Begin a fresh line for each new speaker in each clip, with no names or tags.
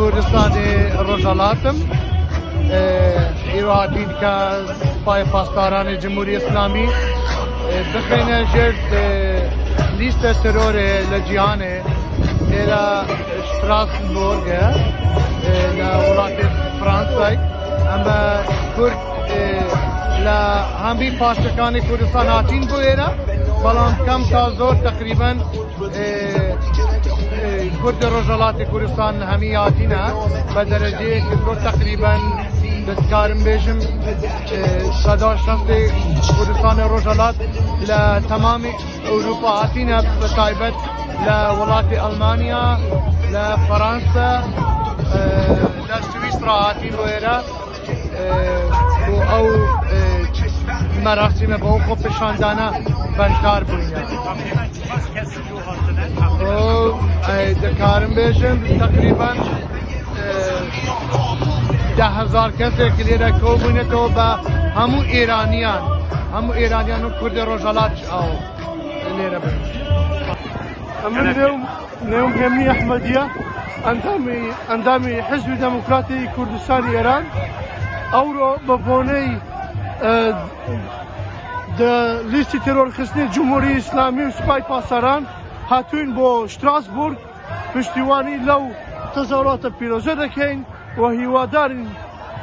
کردستان روجالاتم ایرادین که پای پاسداران جمهوری اسلامی بخینه جرد لیست ترور لجیان الى شتراسبورگ لولات فرانسا اما کرد لهمی پاشتکان کردستان هاتین بویره بلان کم تا زور تقریبا کرد روجالات کردستان همی هاتینه به درجه که زور تقریبا دستکارم بیشم صدا شخص کردستان روجالات لتمام اروپا هاتینه بتایبت لولات المانیا لفرنسا لسويسرا هاتين ويرا او مراسم با خو پشاندانا بشدار بوینه او دکارم بیشم تقریبا 10,000 کسی که لیره کو بوینه تو با همو ایرانیان و کرد روجالات او لیره بوینه
من اليوم جميع أحمدية أندامي حزب ديمقراطي كردستان إيران أورو ببوني ده لیستی ترور خستنی جمهوری اسلامی و سپای پاسداران هاتوین بو شتراسبورگ پشتیوانی لو تظاهرات پیروزه دکین و هیوادارین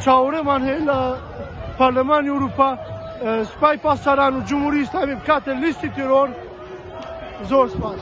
چاورمان هیلا پارلمان اروپا سپای پاسداران و جمهوری اسلامی بکات لیستی ترور زور سپاس.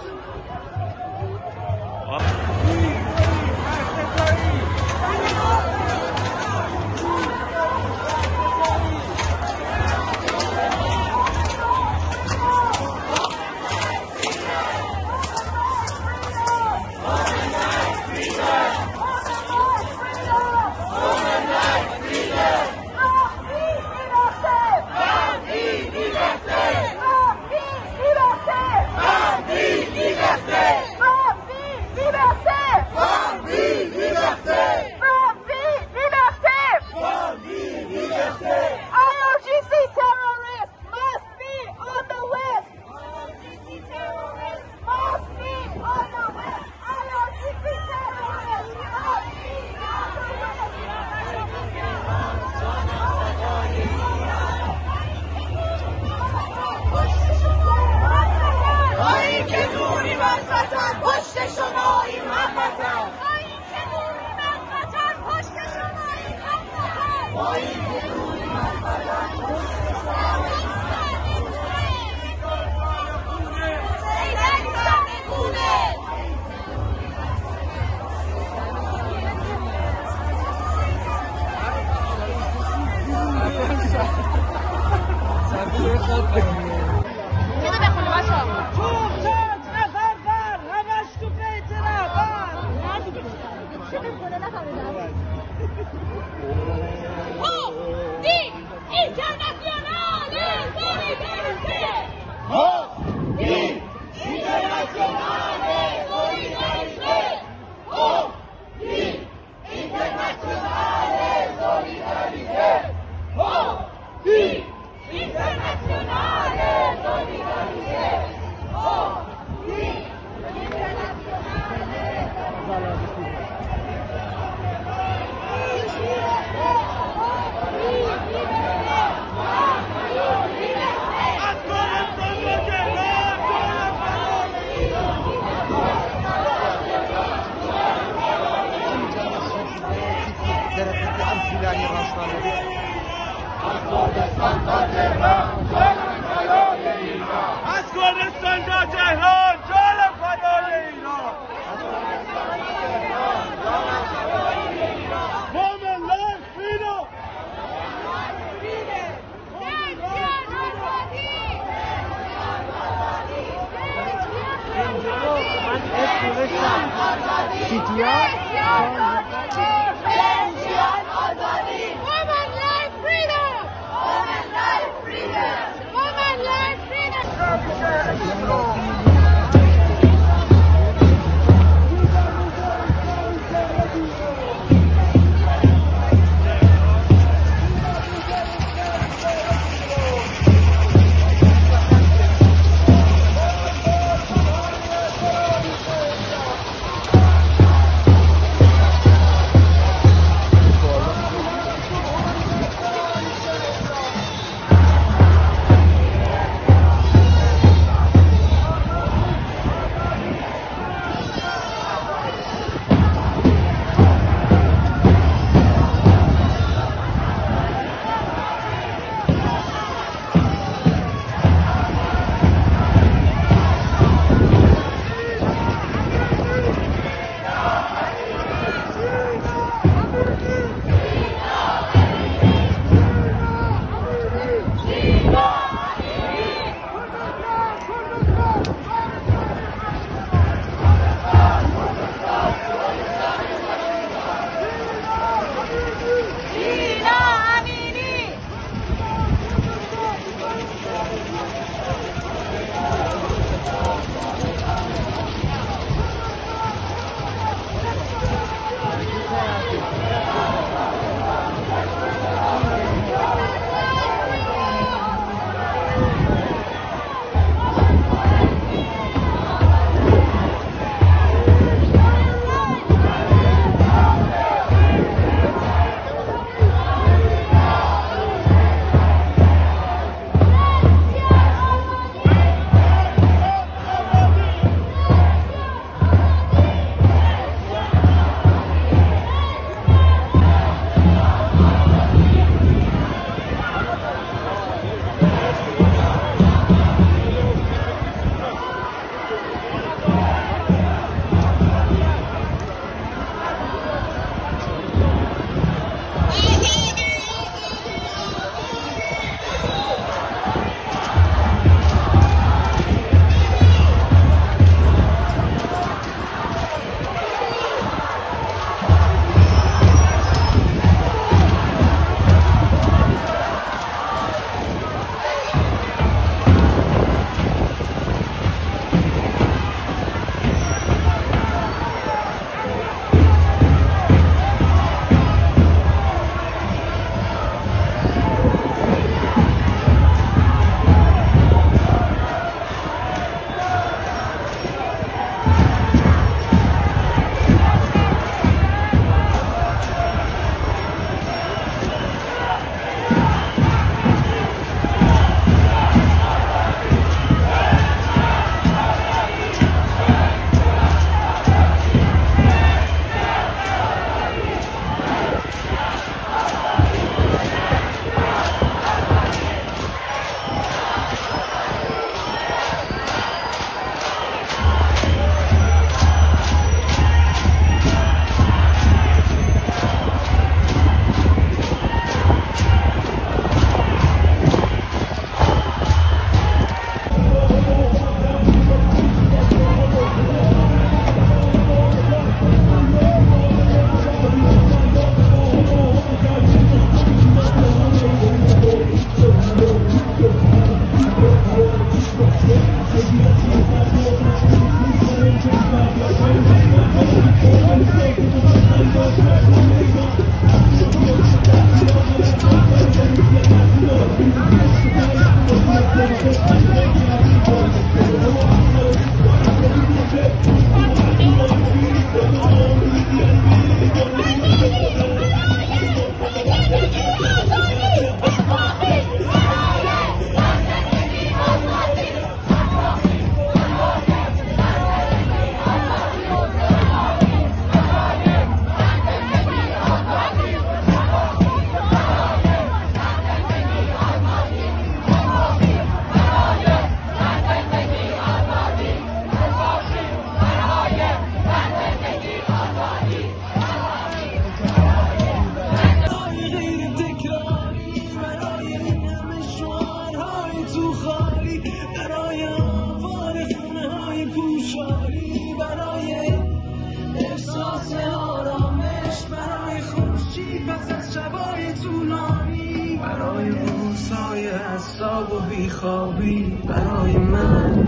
خواب و بیخوابی برای من،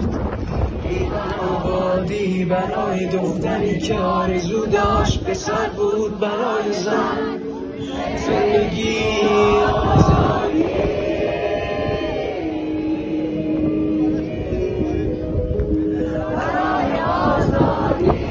ایران آبادی برای دختری که آرزو داشت پسر بود برای زن. زندگی آزادی برای آزادی.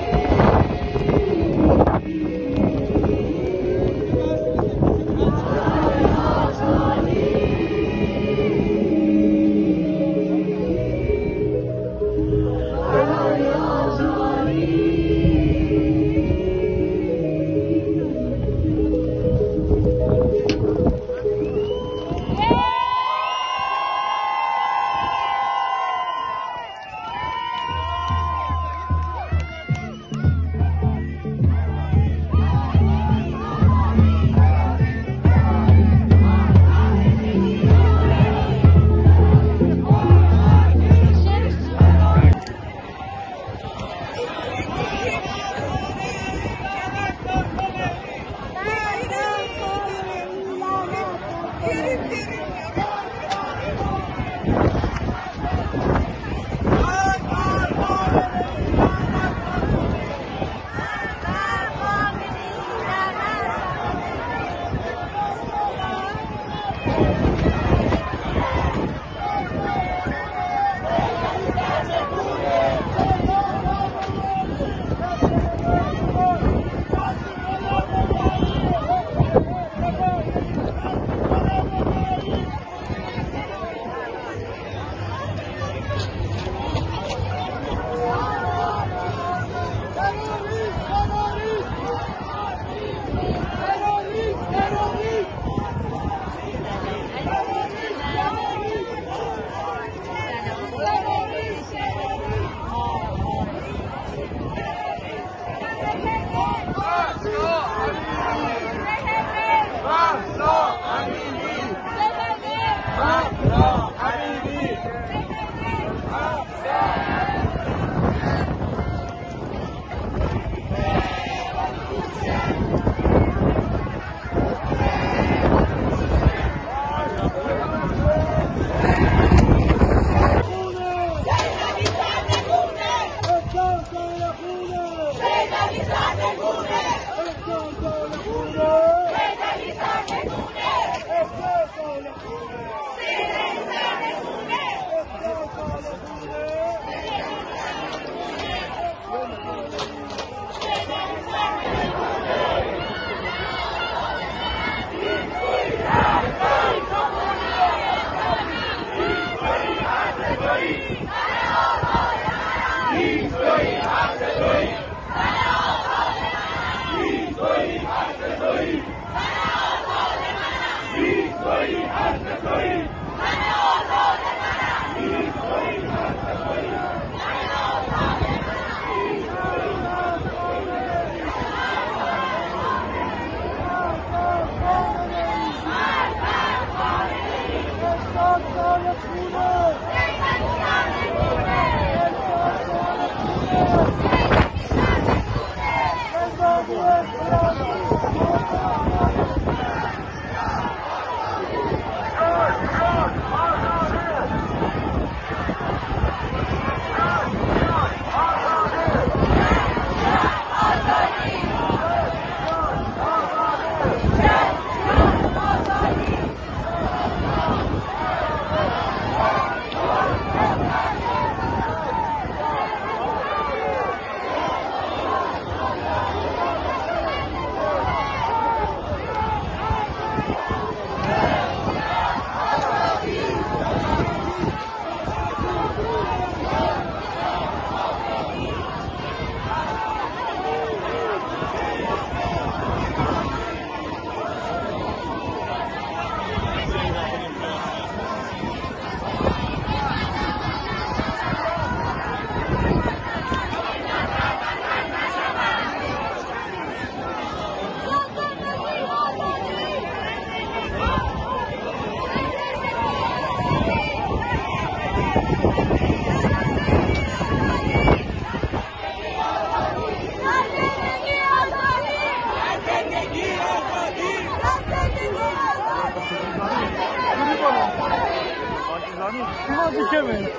ایمازی کمه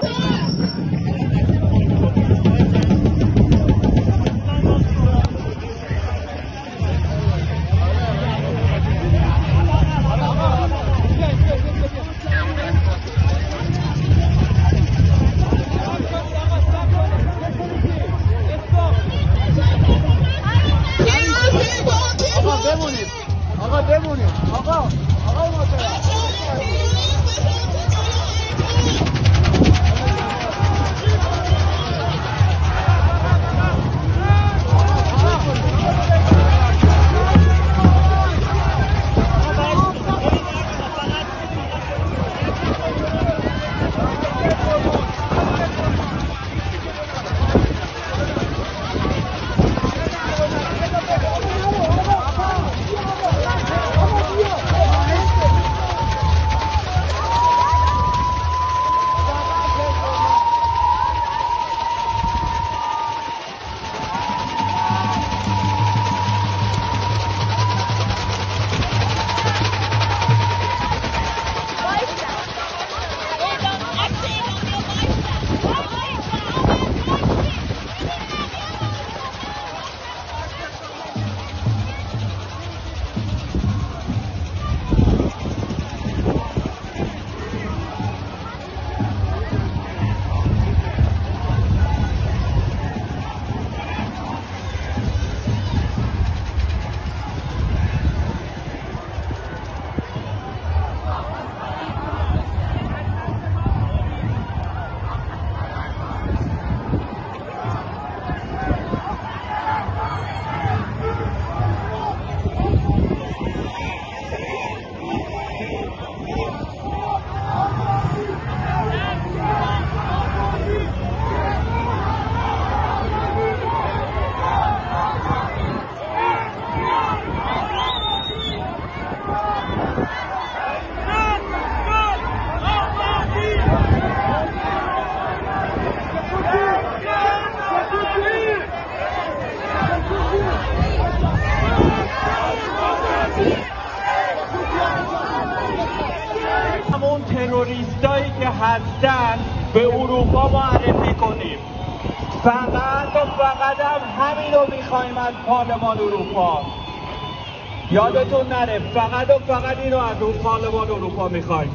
آقا بمونید آقای محترم
همون تروریستایی که هستن به اروپا معرفی کنیم. فقط و فقط هم همین رو میخوایم از پارلمان اروپا. یادتون نره فقط و فقط این رو از پارلمان اروپا میخوایم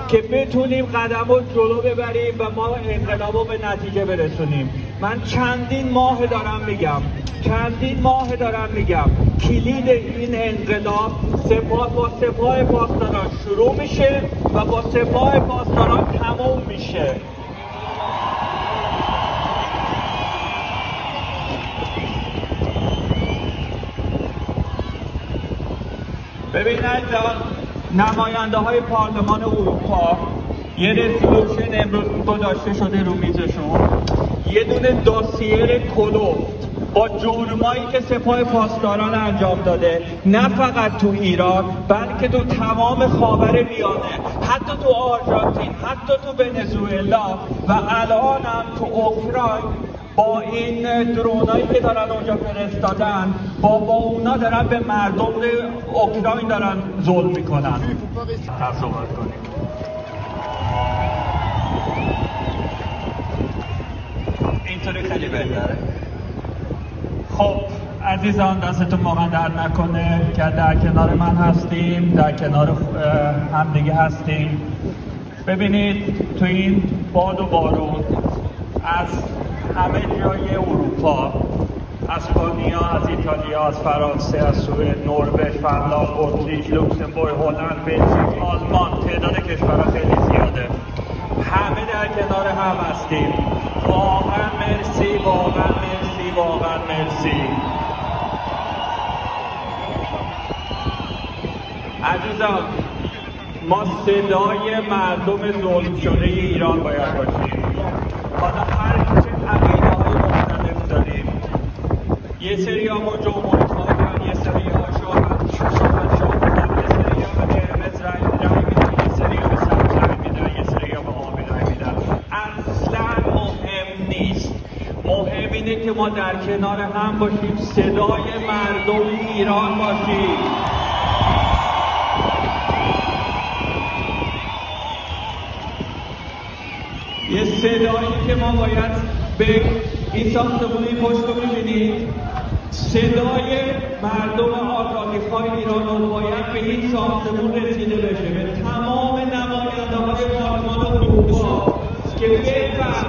که بتونیم قدم رو جلو ببریم و ما انقلاب رو به نتیجه برسونیم. من چندین ماه دارم میگم کلید این انقلاب با سپاه پاسداران شروع میشه و با سپاه پاسداران تموم میشه. ببینید نماینده های پارلمان اروپا یه رزولوشن امروز گذاشته شده رو میزشون، یه دونه داسیر کلفت با جرمایی که سپاه پاسداران انجام داده، نه فقط تو ایران بلکه تو تمام خاورمیانه، حتی تو آرژانتین، حتی تو ونزوئلا و الان هم تو اوکراین با این درونایی که دارن اونجا فرستادن با اونا دارن به مردم اوکراین دارن ظلم میکنن. صحبت کنیم. اینطوری خیلی بهتره. خب عزیزان دستتون واقعا درد نکنه که در کنار من هستیم، در کنار همدیگه هستیم. ببینید تو این باد و بارون از همه جای اروپا، از اسپانیا، از ایتالیا، از فرانسه، از سوئد، نروژ، فنلاند، اتریش، لوکزامبورگ، هلند، بلژیک، آلمان، تعداد کشورها خیلی زیاده. همه در کنار هم هستیم. واقعا مرسی، واقعا مرسی، واقعا مرسی. عزیزان ما صدای مردم ظلم شده ایران باید باشیم. حالا هر چه عقیده‌های مختلف داریم، یه سری همون جمهوری خواهن، یه سری ها شاهنشاه بودن، یه سری ها به قرمز رای میدن، یه سری ها به سبز رای میدن، یه سری ها به آبی رای میدن. اصلا مهم نیست. مهم اینه که ما در کنار هم باشیم، صدای مردم ایران باشیم. یه صدایی که ما باید به این ساختمون پشت رو ببینید، صدای مردم آزادیخواه ایران رو باید به این ساختمون رسیده بشه، به تمام نماینده‌های پارلمان اروپا که بفهمن